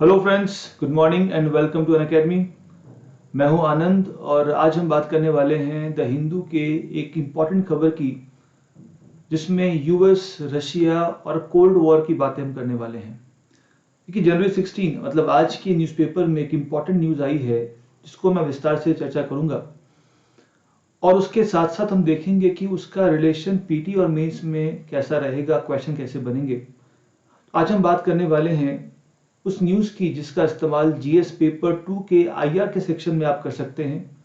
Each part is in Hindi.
Hello friends, good morning and welcome to Unacademy. मैं हूं आनंद और आज हम बात करने वाले हैं द हिंदू के एक इम्पॉर्टेंट खबर की, जिसमें यूएस, रशिया और कोल्ड वॉर की बातें हम करने वाले हैं। क्योंकि जनवरी 16 मतलब आज की न्यूज़पेपर में एक इम्पॉर्टेंट न्यूज़ आई है, जिसको मैं विस्तार से चर्चा करूंगा। और उसके साथ साथ हम देखेंगे कि उसका रिलेशन पीटी और मेंस में कैसा रहेगा, क्वेश्चन कैसे बनेंगे। आज हम बात करने वाले हैं उस न्यूज़ की जिसका इस्तेमाल जीएस पेपर 2 के आईआर के सेक्शन में आप कर सकते हैं।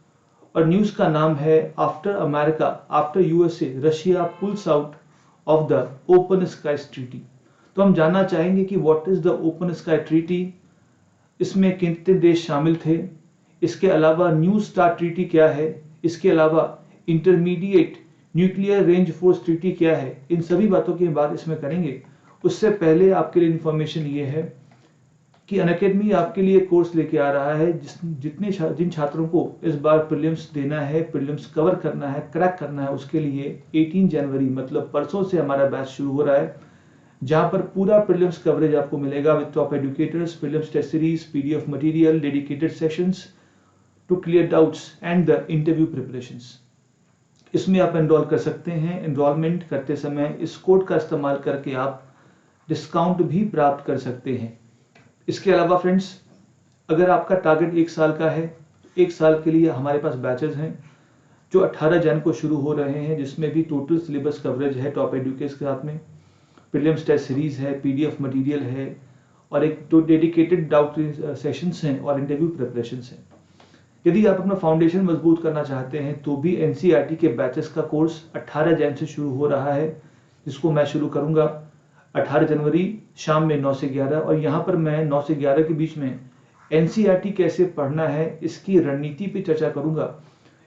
और न्यूज़ का नाम है after America, after USA, Russia pulls out of the open skies treaty. तो हम जानना चाहेंगे कि what is the open sky treaty, इसमें कितने देश शामिल थे, इसके अलावा न्यू स्टार्ट ट्रीटी क्या है, इसके अलावा intermediate nuclear range force treaty क्या है। इन सभी बातों की बात इसमें करेंगे। उससे पहले आपके लिए इंफॉर्मेशन ये है कि अनअकैडमी आपके लिए कोर्स लेके आ रहा है जिन छात्रों को इस बार प्रीलिम्स देना है, प्रीलिम्स कवर करना है, क्रैक करना है, उसके लिए 18 जनवरी मतलब परसों से हमारा बैच शुरू हो रहा है, जहां पर पूरा प्रीलिम्स कवरेज आपको मिलेगा with top educators, prelims test series, PDF material, dedicated sessions to clear doubts and the interview preparations. इसमें आप एनरोल कर सकते हैं। एनरोलमेंट करते समय इस कोड का इस्तेमाल करके आप डिस्काउंट भी प्राप्त कर सकते हैं। इसके अलावा फ्रेंड्स, अगर आपका टारगेट 1 साल का है, 1 साल के लिए हमारे पास बैचेस हैं जो 18 जन को शुरू हो रहे हैं, जिसमें भी टोटल सिलेबस कवरेज है टॉप एडुकेट्स के साथ में, प्रीलिम्स टेस्ट सीरीज है, पीडीएफ मटेरियल है और एक तो डेडिकेटेड डाउट सेशंस हैं और इंटरव्यू प्रिपरेशंस हैं। यदि आप अपना फाउंडेशन मजबूत करना चाहते हैं तो भी एनसीईआरटी के बैचेस का कोर्स 18 जन से शुरू हो रहा है, जिसको मैं शुरू करूंगा 18 जनवरी शाम में 9 से 11। और यहाँ पर मैं 9 से 11 के बीच में एनसीईआरटी कैसे पढ़ना है इसकी रणनीति पे चर्चा करूंगा।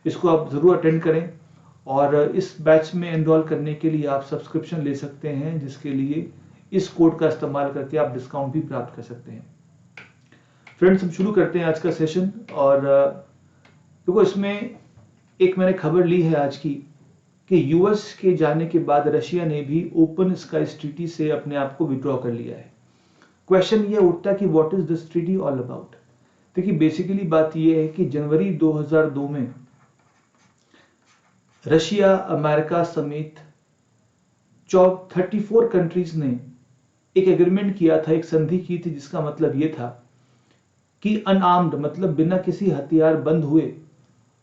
इसको आप ज़रूर अटेंड करें और इस बैच में एनरोल करने के लिए आप सब्सक्रिप्शन ले सकते हैं, जिसके लिए इस कोड का इस्तेमाल करके आप डिस्काउंट भी प्राप्त कर सकते हैं। फ्रेंड्स, हम शुरू करते हैं आज का सेशन। और देखो, इसमें एक मैंने खबर ली है आज की कि यूएस के जाने के बाद रशिया ने भी ओपन स्काईज ट्रीटी से अपने आप को विड्रॉ कर लिया है। क्वेश्चन ये उठता कि what is this treaty all about. देखिए, बेसिकली बात ये है कि जनवरी 2002 में रशिया, अमेरिका समेत 34 कंट्रीज ने एक एग्रीमेंट किया था, एक संधि की थी, जिसका मतलब ये था कि अनआर्म्ड मतलब बिना किसी हथियार बंद हुए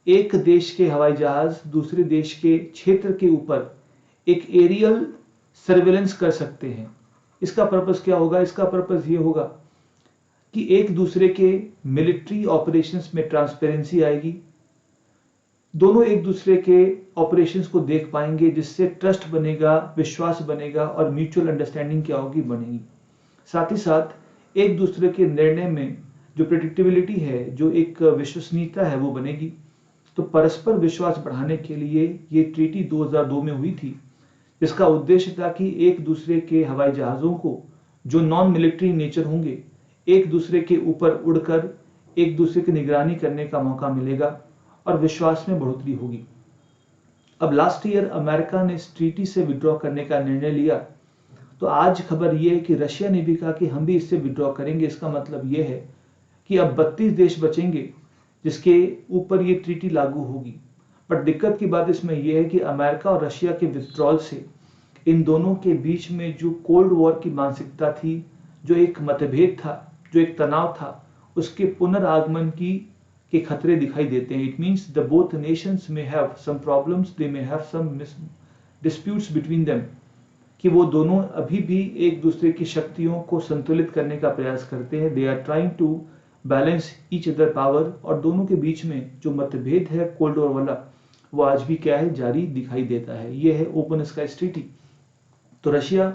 एक देश के हवाई जहाज दूसरे देश के क्षेत्र के ऊपर एक एरियल सर्वेलेंस कर सकते हैं। इसका पर्पस क्या होगा? इसका पर्पस ये होगा कि एक दूसरे के मिलिट्री ऑपरेशंस में ट्रांसपेरेंसी आएगी, दोनों एक दूसरे के ऑपरेशंस को देख पाएंगे, जिससे ट्रस्ट बनेगा, विश्वास बनेगा और म्यूचुअल अंडरस्टैंडिंग क्या होगी, बनेगी। साथ ही साथ एक दूसरे के निर्णय में जो प्रेडिक्टेबिलिटी है, जो एक विश्वसनीयता है, वो बनेगी। तो परस्पर विश्वास बढ़ाने के लिए ये ट्रीटी 2002 में हुई थी, जिसका उद्देश्य था कि एक दूसरे के हवाई जहाजों को, जो नॉन मिलिट्री नेचर होंगे, एक दूसरे के ऊपर उड़कर एक दूसरे की निगरानी करने का मौका मिलेगा और विश्वास में बढ़ोतरी होगी। अब लास्ट ईयर अमेरिका ने इस ट्रीटी से विड्रॉ करने का निर्णय लिया, तो आज खबर यह है कि रशिया ने भी कहा कि हम भी इससे विड्रॉ करेंगे। इसका मतलब यह है कि अब 32 देश बचेंगे जिसके ऊपर ये ट्रीटी लागू होगी। बट दिक्कत की बात इसमें यह है कि अमेरिका और रशिया के विथड्रॉल से इन दोनों के बीच में जो कोल्ड वॉर की मानसिकता थी, जो एक मतभेद था, जो एक तनाव था, उसके पुनरागमन की के खतरे दिखाई देते हैं। It means the both nations may have some problems, they may have some disputes between them, कि वो दोनों अभी भी एक दूसरे की शक्तियों को संतुलित करने का प्रयास करते हैं। They are trying to balance each other power. और दोनों के बीच में जो मतभेद है कोल्ड वॉर वाला, वो आज भी क्या है, जारी दिखाई देता है। ये है ओपन स्काईज ट्रीटी। तो रशिया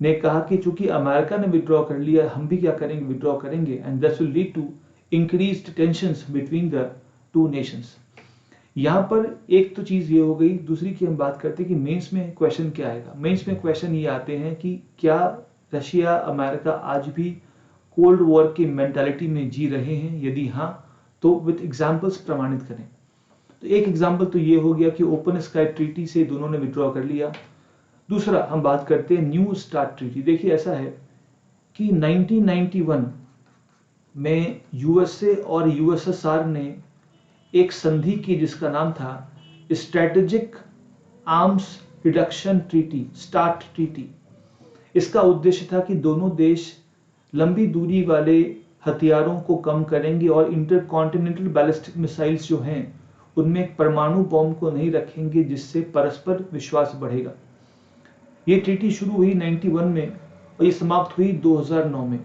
ने कहा कि चूंकि अमेरिका ने विड्रॉ कर लिया, हम भी क्या करेंगे, विड्रॉ करेंगे, and this will lead to increased tensions between the two nations. यहाँ पर एक तो चीज ये हो गई। दूसरी की हम बात करते हैं कि मेंस में क्वेश्चन क्या आएगा। मेंस में क्वेश्चन ये आते हैं कि क्या रशिया, अमेरिका आज भी कोल्ड वॉर की मेंटालिटी में जी रहे हैं? यदि हाँ, तो विद एग्जांपल्स प्रमाणित करें। तो एक एग्जांपल तो ये हो गया कि ओपन स्काई ट्रीटी से दोनों ने विड्रॉ कर लिया। दूसरा, हम बात करते हैं न्यू स्टार्ट ट्रीटी। देखिए, ऐसा है कि 1991 में यूएसए और यूएसएसआर ने एक संधि की जिसका नाम था strategic arms reduction treaty, start treaty. इसका उद्देश्य था कि दोनों देश लंबी दूरी वाले हथियारों को कम करेंगे और इंटरकॉन्टिनेंटल बैलिस्टिक मिसाइल्स जो हैं उनमें परमाणु बॉम्ब को नहीं रखेंगे, जिससे परस्पर विश्वास बढ़ेगा। ये ट्रीटी शुरू हुई 91 में और ये समाप्त हुई 2009 में।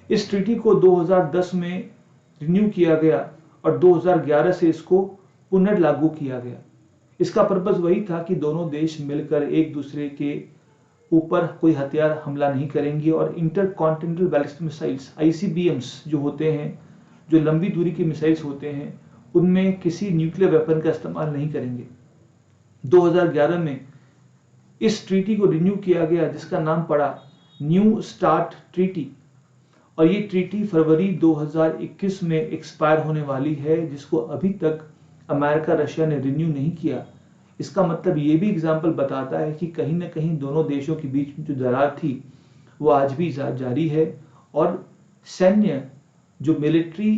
इस ट्रीटी को 2010 में रिन्यू किया गया और 2011 से इसको पुनर्लागू किया गया। इसका पर्पस वही था कि दोनों देश मिलकर एक दूसरे के ऊपर कोई हथियार हमला नहीं करेंगे और इंटरकॉन्टिनेंटल बैलिस्टिक मिसाइल्स ICBMs जो होते हैं, जो लंबी दूरी की मिसाइल्स होते हैं, उनमें किसी न्यूक्लियर वेपन का इस्तेमाल नहीं करेंगे। 2011 में इस ट्रीटी को रिन्यू किया गया जिसका नाम पड़ा न्यू स्टार्ट ट्रीटी और ये ट्रीटी फरवरी 2021 में एक्सपायर होने वाली है, जिसको अभी तक अमेरिका रशिया ने रिन्यू नहीं किया। इसका मतलब ये भी एग्जाम्पल बताता है कि कहीं ना कहीं दोनों देशों के बीच में जो दरार थी वो आज भी जारी है और सैन्य जो मिलिट्री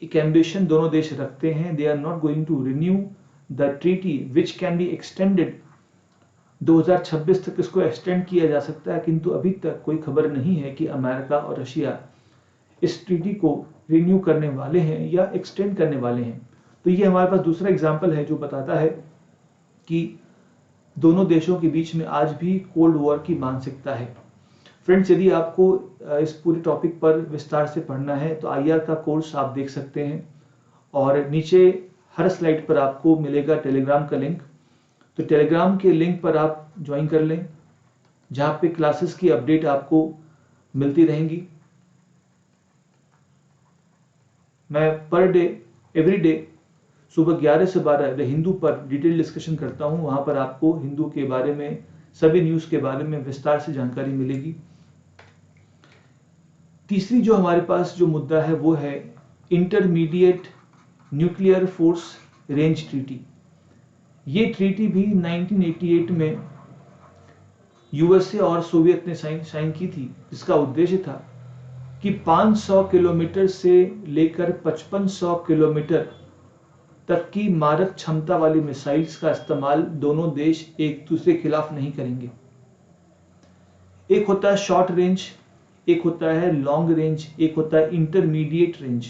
एक एम्बिशन दोनों देश रखते हैं, they are not going to renew the treaty which can be extended. 2026 तक इसको एक्सटेंड किया जा सकता है, किंतु अभी तक कोई खबर नहीं है कि अमेरिका और रशिया इस ट्रीटी को रिन्यू करने वाले हैं या एक्सटेंड करने वाले हैं। तो ये हमारे पास दूसरा एग्जाम्पल है जो बताता है कि दोनों देशों के बीच में आज भी कोल्ड वॉर की मानसिकता है। फ्रेंड्स, यदि आपको इस पूरे टॉपिक पर विस्तार से पढ़ना है तो IR का कोर्स आप देख सकते हैं और नीचे हर स्लाइड पर आपको मिलेगा टेलीग्राम का लिंक। तो टेलीग्राम के लिंक पर आप ज्वाइन कर लें, जहां पे क्लासेस की अपडेट आपको मिलती रहेंगी। मैं पर डे एवरी डे सुबह 11 से 12 द हिंदू पर डिटेल डिस्कशन करता हूं। वहां पर आपको हिंदू के बारे में, सभी न्यूज के बारे में विस्तार से जानकारी मिलेगी। तीसरी जो हमारे पास जो मुद्दा है वो है intermediate nuclear force range treaty. ये ट्रीटी भी 1988 में यूएसए और सोवियत ने साइन की थी, जिसका उद्देश्य था कि 500 किलोमीटर से लेकर 5500 किलोमीटर तक की मारक क्षमता वाली मिसाइल्स का इस्तेमाल दोनों देश एक दूसरे के खिलाफ नहीं करेंगे। एक होता है शॉर्ट रेंज, एक होता है लॉन्ग रेंज, एक होता है इंटरमीडिएट रेंज।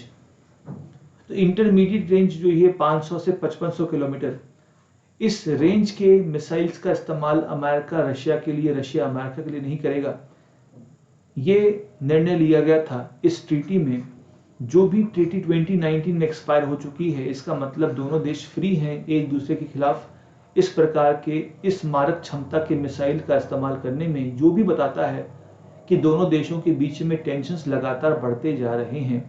तो इंटरमीडिएट रेंज जो ये 500 से 5500 किलोमीटर, इस रेंज के मिसाइल्स का इस्तेमाल अमेरिका रशिया के लिए, रशिया अमेरिका के लिए नहीं करेगा। ये निर्णय लिया गया था इस ट्रीटी में, जो भी ट्रीटी 2019 में एक्सपायर हो चुकी है। इसका मतलब दोनों देश फ्री हैं एक दूसरे के खिलाफ इस प्रकार के, इस मारक क्षमता के मिसाइल का इस्तेमाल करने में, जो भी बताता है कि दोनों देशों के बीच में टेंशन्स लगातार बढ़ते जा रहे हैं।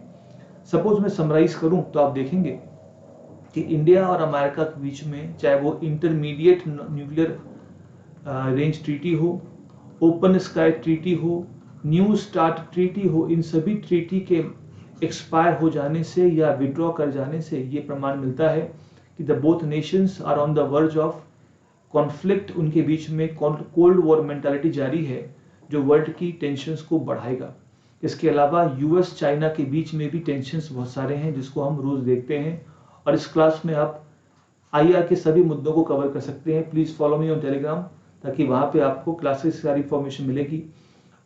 सपोज मैं समराइज करूं तो आप देखेंगे कि इंडिया और अमेरिका के बीच में, चाहे वो इंटरमीडिएट न्यूक्लियर रेंज ट्रीटी हो, ओपन स्काई ट्रीटी हो, न्यू स्टार्ट ट्रीटी हो, इन सभी ट्रीटी के एक्सपायर हो जाने से या विड्रॉ कर जाने से ये प्रमाण मिलता है कि the both nations are on the verge of conflict. उनके बीच में कोल्ड वॉर मेंटालिटी जारी है, जो वर्ल्ड की टेंशन्स को बढ़ाएगा। इसके अलावा यूएस चाइना के बीच में भी टेंशन्स बहुत सारे हैं, जिसको हम रोज देखते हैं। और इस क्लास में आप IR के सभी मुद्दों को कवर कर सकते हैं। Please follow me on Telegram, ताकि वहां पे आपको क्लासेस सारी इंफॉर्मेशन मिलेगी।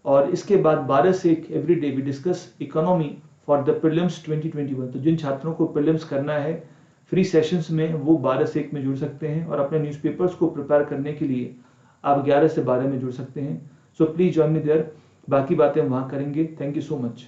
और इसके बाद 12 से 1 every day we discuss economy for the prelims 2021। तो जिन छात्रों को प्रीलिम्स करना है फ्री सेशंस में, वो 12 से 1 में जुड़ सकते हैं और अपने न्यूज़पेपर्स को प्रिपेयर करने के लिए आप 11 से 12 में जुड़ सकते हैं। So please join me there. बाकी बातें हम वहाँ करेंगे। Thank you so much.